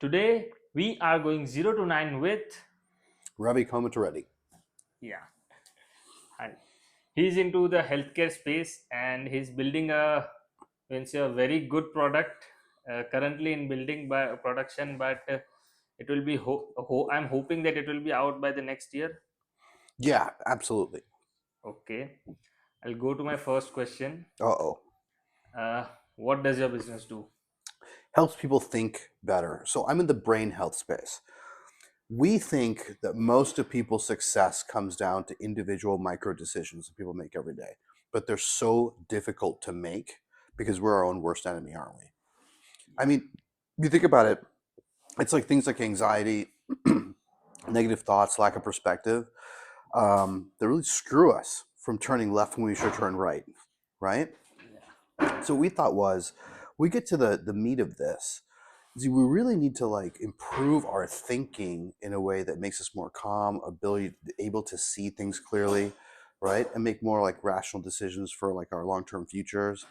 Today we are going 0 to 9 with Ravi Komathireddy. yeah. Hi. He's into the healthcare space and he's building a very good product currently in building by production, but it will be I'm hoping that it will be out by the next year. Yeah, absolutely. Okay, I'll go to my first question. Uh-oh. Uh, what does your business do? Helps people think better. So I'm in the brain health space. We think that most of people's success comes down to individual micro decisions that people make every day, but they're so difficult to make because we're our own worst enemy, aren't we? I Yeah. mean, you think about it, it's like things like anxiety, negative thoughts, lack of perspective, that really screw us from turning left when we should turn right, right? So what we thought was, we get to the meat of this. We really need to like improve our thinking in a way that makes us more calm, able to see things clearly, right, and make more like rational decisions for like our long-term futures.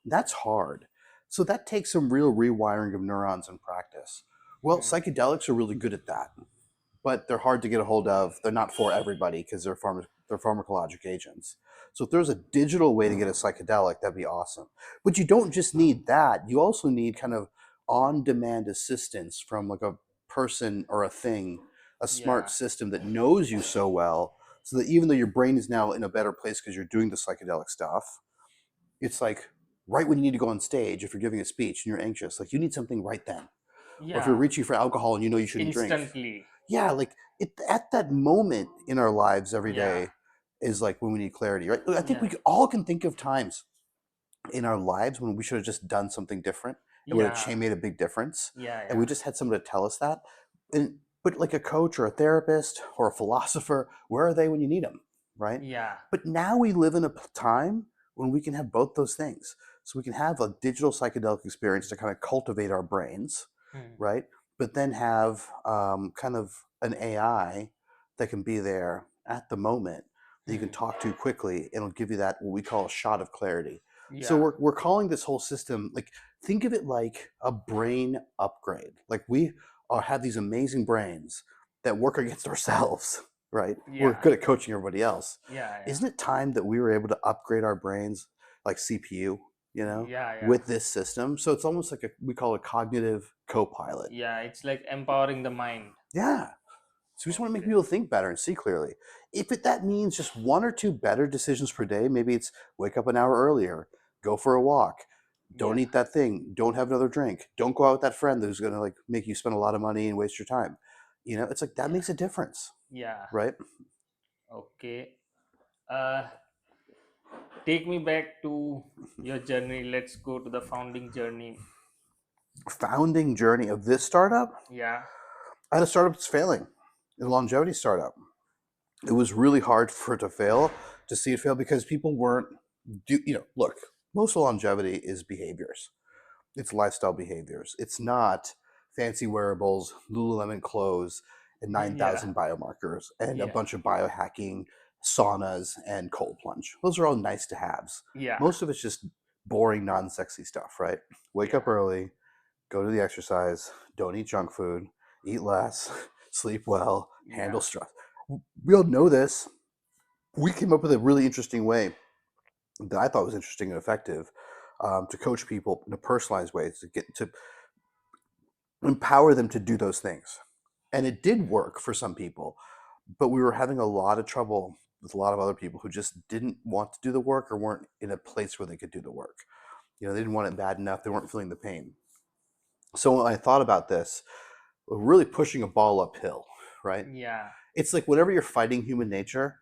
That's hard. So that takes some real rewiring of neurons in practice. Well, Hmm. psychedelics are really good at that, but they're hard to get a hold of. They're not for everybody because they're pharmacologic agents. So if there's a digital way to get a psychedelic, that'd be awesome. But you don't just need that. You also need kind of on-demand assistance from like a person or a thing, a smart Yeah. system that knows you so well, so that even though your brain is now in a better place because you're doing the psychedelic stuff, it's like right when you need to go on stage, if you're giving a speech and you're anxious, like you need something right then. Or if you're Yeah. reaching for alcohol and you know you shouldn't drink, Instantly. yeah, like it at that moment in our lives every Yeah. day is like when we need clarity, right? I think Yeah. we all can think of times in our lives when we should have just done something different. It would Yeah. have made a big difference, Yeah. and we Yeah. just had someone to tell us that. And but like a coach or a therapist or a philosopher, where are they when you need them, right? Yeah. But now we live in a time when we can have both those things. So we can have a digital psychedelic experience to kind of cultivate our brains, Hmm. right? But then have kind of an AI that can be there at the moment that you can Hmm. talk to quickly, and it'll give you that what we call a shot of clarity. So Yeah. we're calling this whole system, like, think of it like a brain upgrade. Like we have these amazing brains that work against ourselves, right? We're Yeah. good at coaching everybody else. Yeah. Yeah. Isn't it time that we were able to upgrade our brains like CPU, Yeah. Yeah. with this system? So it's almost like we call it cognitive co-pilot. Yeah. It's like empowering the mind. Yeah. So we just want to make Okay. people think better and see clearly. That means just one or two better decisions per day, maybe it's wake up an hour earlier, go for a walk, don't Yeah. eat that thing, don't have another drink, don't go out with that friend who's going to like make you spend a lot of money and waste your time. It's like that Yeah. makes a difference, Yeah. right? Okay. Uh, take me back to your journey. Let's go to the founding journey. Founding journey of this startup, Yeah. I had a startup that's failing, a longevity startup. It was really hard for it to fail, to see it fail because people weren't look, most of longevity is behaviors. It's lifestyle behaviors. It's not fancy wearables, Lululemon clothes, and Yeah. 9,000 biomarkers and a Yeah. bunch of biohacking saunas and cold plunge. Those are all nice to haves. Yeah. Most of it's just boring, non sexy stuff, right? Wake Yeah. up early, go to the exercise, don't eat junk food, eat less, sleep well, handle Yeah. stress. We all know this. We came up with a really interesting way that I thought was interesting and effective, to coach people in a personalized way to get to empower them to do those things. And it did work for some people, but we were having a lot of trouble with a lot of other people who just didn't want to do the work or weren't in a place where they could do the work. They didn't want it bad enough. They weren't feeling the pain. So when I thought about this, really pushing a ball uphill, right? Yeah. It's like whenever you're fighting human nature,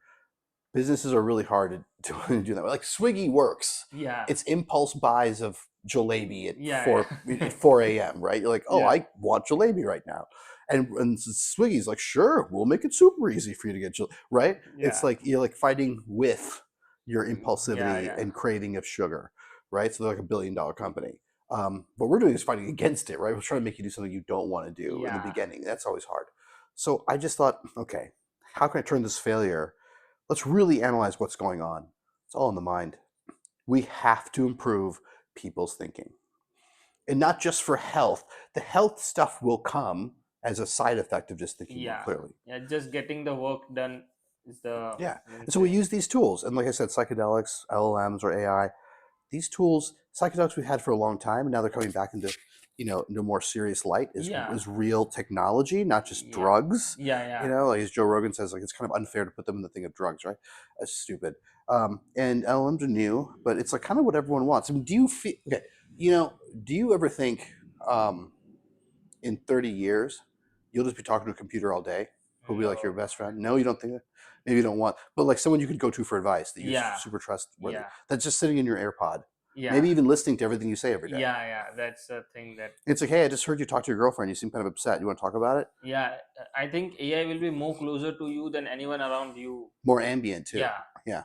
businesses are really hard to do that. Like Swiggy works. Yeah. It's impulse buys of jalebi at Yeah. 4 at 4 a.m. Right? You're like, oh, Yeah. I want jalebi right now, and Swiggy's like, sure, we'll make it super easy for you to get jalebi. Right? It's Yeah. like you're like fighting with your Yeah. impulsivity Yeah. and craving of sugar. Right? So they're like $1 billion company. What we're doing is fighting against it. Right? We're trying to make you do something you don't want to do in the Yeah. beginning. That's always hard. So I just thought, okay, how can I turn this failure? Let's really analyze what's going on. It's all in the mind. We have to improve people's thinking. and not just for health. The health stuff will come as a side effect of just thinking more Yeah, clearly. yeah, just getting the work done is the, Yeah. means And so we use these tools. And like I said, psychedelics, LLMs, or AI, these tools, psychedelics we've had for a long time, and now they're coming back into, into more serious light yeah, is real technology, not just yeah, drugs. yeah, yeah, Like as Joe Rogan says, like it's kind of unfair to put them in the thing of drugs, right? That's stupid. And LLMs are new, but it's like kind of what everyone wants. I mean, do you feel okay? Do you ever think um, in 30 years you'll just be talking to a computer all day who'll be like your no, best friend? No, you don't think that? Maybe you don't want, but like someone you could go to for advice that you're yeah, super trustworthy, yeah, that's just sitting in your AirPod, yeah, maybe even listening to everything you say every day. yeah, yeah, that's the thing that, It's like, hey, I just heard you talk to your girlfriend, you seem kind of upset, you want to talk about it? yeah, I think AI will be more closer to you than anyone around you. More ambient too. Yeah, Yeah.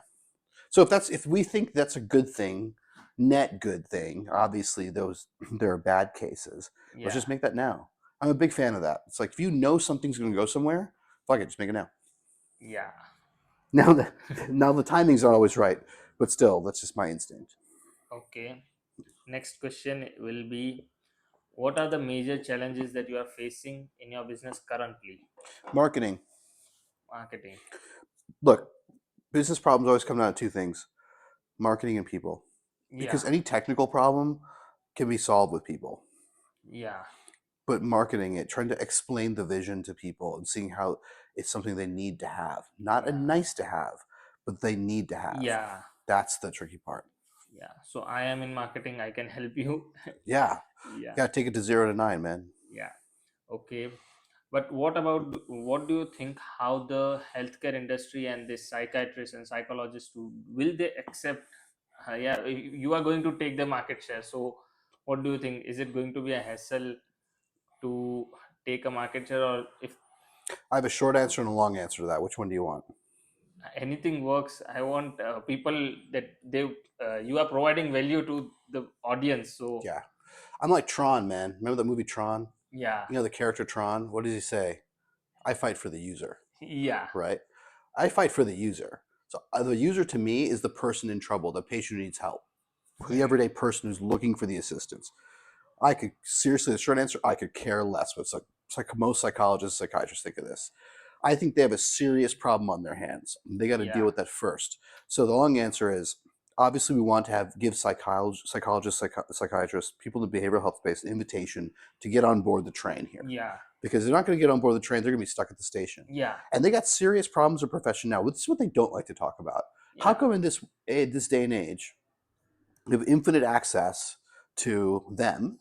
So if we think that's a good thing, net good thing, obviously those there are bad cases. Let's yeah, just make that now. I'm a big fan of that. It's like if you know something's going to go somewhere, fuck it, just make it now. yeah. Now the now the timing's not always right, but still, that's just my instinct. Okay, next question will be, what are the major challenges that you are facing in your business currently? Marketing. Marketing. Look, business problems always come down to two things: marketing and people. Because Yeah, any technical problem can be solved with people. yeah, But marketing it, trying to explain the vision to people and seeing how it's something they need to have, not a yeah, nice to have, but they need to have. yeah, That's the tricky part. yeah. So I am in marketing, I can help you. Yeah, Yeah, gotta take it to 0 to 9, man. yeah. Okay. But what about, what do you think, how the healthcare industry and the psychiatrists and psychologists will they accept? Yeah, you are going to take the market share. So what do you think? Is it going to be a hassle to take a market share, or if I have a short answer and a long answer to that. Which one do you want? anything works? I want people that they you are providing value to the audience. So Yeah, I'm like Tron, man. Remember the movie Tron? yeah, The character Tron. What does he say? I fight for the user, yeah, right? I fight for the user. So the user to me is the person in trouble, the patient who needs help, the everyday person who's looking for the assistance. I could seriously, the short answer, I could care less what most psychologists, psychiatrists think of this. I think they have a serious problem on their hands. They got to deal yeah, with that first. So the long answer is obviously we want to give psychologists, psychiatrists, people in the behavioral health space an invitation to get on board the train here, yeah, because they're not going to get on board the train. They're going to be stuck at the station, yeah, and they got serious problems in profession now. This is what they don't like to talk about. How yeah, come in this day and age, we have infinite access to them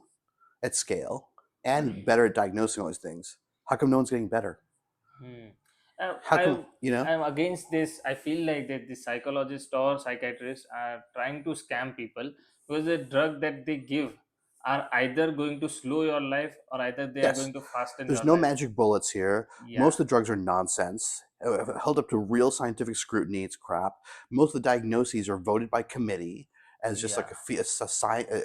at scale and better at diagnosing all these things? How come no one's getting better? hmm. How come, I'm against this. I feel like that the psychologists or psychiatrists are trying to scam people, because the drug that they give are either going to slow your life, or either they are Yes, going to fasten there's your no life. magic bullets here. Yeah, Most of the drugs are nonsense, held up to real scientific scrutiny. It's crap. Most of the diagnoses are voted by committee as just like yeah,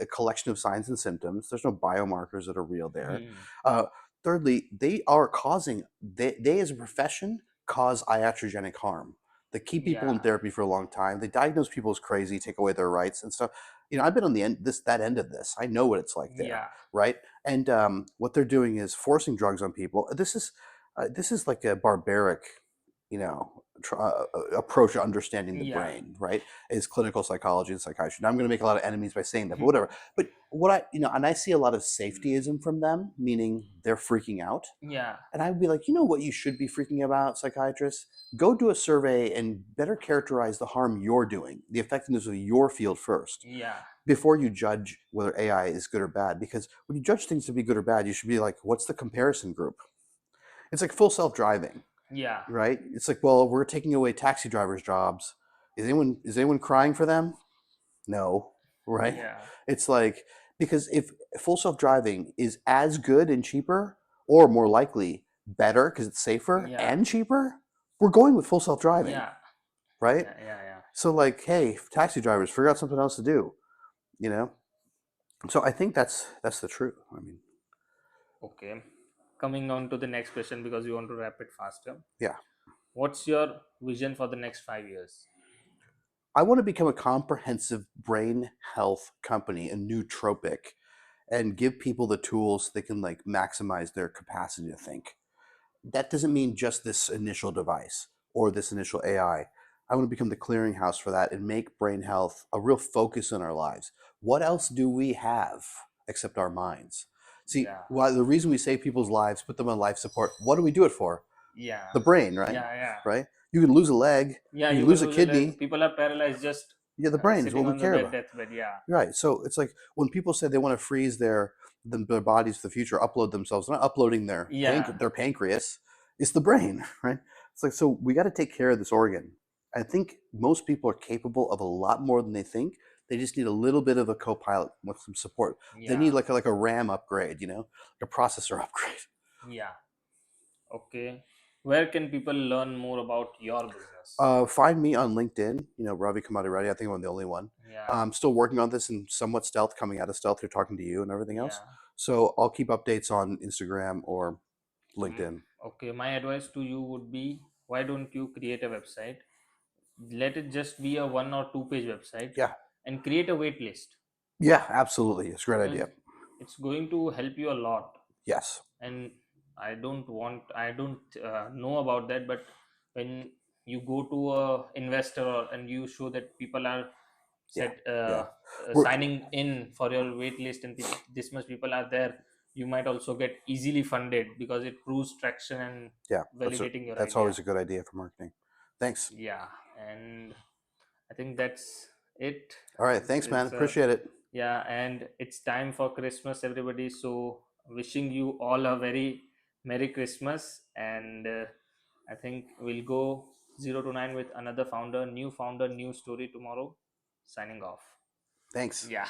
a collection of signs and symptoms. There's no biomarkers that are real there. hmm. Uh, Thirdly, they are causing, they as a profession cause iatrogenic harm. They keep people in Yeah, therapy for a long time. They diagnose people as crazy, take away their rights and stuff. I've been on the end, that end of this. I know what it's like there, yeah, right? And what they're doing is forcing drugs on people. This is like a barbaric, approach to understanding the yeah, brain, right? Is clinical psychology and psychiatry. Now I'm going to make a lot of enemies by saying that, but whatever. But what and I see a lot of safetyism from them, meaning they're freaking out. yeah, And I would be like, what you should be freaking about, psychiatrists? Go do a survey and better characterize the harm you're doing, the effectiveness of your field first, yeah, before you judge whether AI is good or bad. Because when you judge things to be good or bad, you should be like, what's the comparison group? It's like full self driving, yeah, right? It's like, well, we're taking away taxi drivers' jobs. Is anyone crying for them? No, right? yeah, It's like, because if full self driving is as good and cheaper, or more likely better because it's safer yeah, and cheaper, we're going with full self driving, yeah, right? yeah, yeah, yeah. So like, hey, taxi drivers, figure out something else to do, you know. So I think that's the truth. I mean, Okay. Coming on to the next question, because we want to wrap it faster. yeah, What's your vision for the next 5 years? I want to become a comprehensive brain health company, a nootropic, and give people the tools they can like maximize their capacity to think. That doesn't mean just this initial device or this initial AI. I want to become the clearinghouse for that and make brain health a real focus in our lives. What else do we have except our minds? See, Yeah, why the reason we save people's lives, put them on life support, what do we do it for? yeah, The brain, right? yeah, yeah, Right? You can lose a leg, yeah. you can You lose can a lose a leg. kidney. People are paralyzed just Yeah, the brain is what sitting we on the care bed, about. deathbed. Yeah, Right. So it's like when people say they want to freeze their bodies to the future, upload themselves, they're not uploading yeah, their pancreas. It's the brain, right? It's like so we got to take care of this organ. I think most people are capable of a lot more than they think. They just need a little bit of a co-pilot with some support. They yeah, need like a RAM upgrade, like a processor upgrade. yeah. Okay. Where can people learn more about your business? Find me on LinkedIn. Ravi Komathireddy. I think I'm the only one. Yeah, I'm still working on this in somewhat stealth, coming out of stealth through talking to you and everything else. yeah. So I'll keep updates on Instagram or Mm, LinkedIn. okay. My advice to you would be, why don't you create a website? Let it just be a 1 or 2 page website Yeah, and create a wait list, yeah, absolutely. It's a great because idea. it's going to help you a lot. Yes. And I don't know about that, but when you go to a investor, and you show that people are Yeah, set yeah. We're signing in for your wait list, and this much people are there, you might also get easily funded, because it proves traction and yeah. validating your That's idea. always a good idea for marketing. Thanks. Yeah, and I think that's it. All right. it's, Thanks, man. it's Appreciate it. yeah, and it's time for Christmas, everybody. So, wishing you all a very Merry Christmas. And I think we'll go 0 to 9 with another founder, new story tomorrow. Signing off. Thanks. Yeah.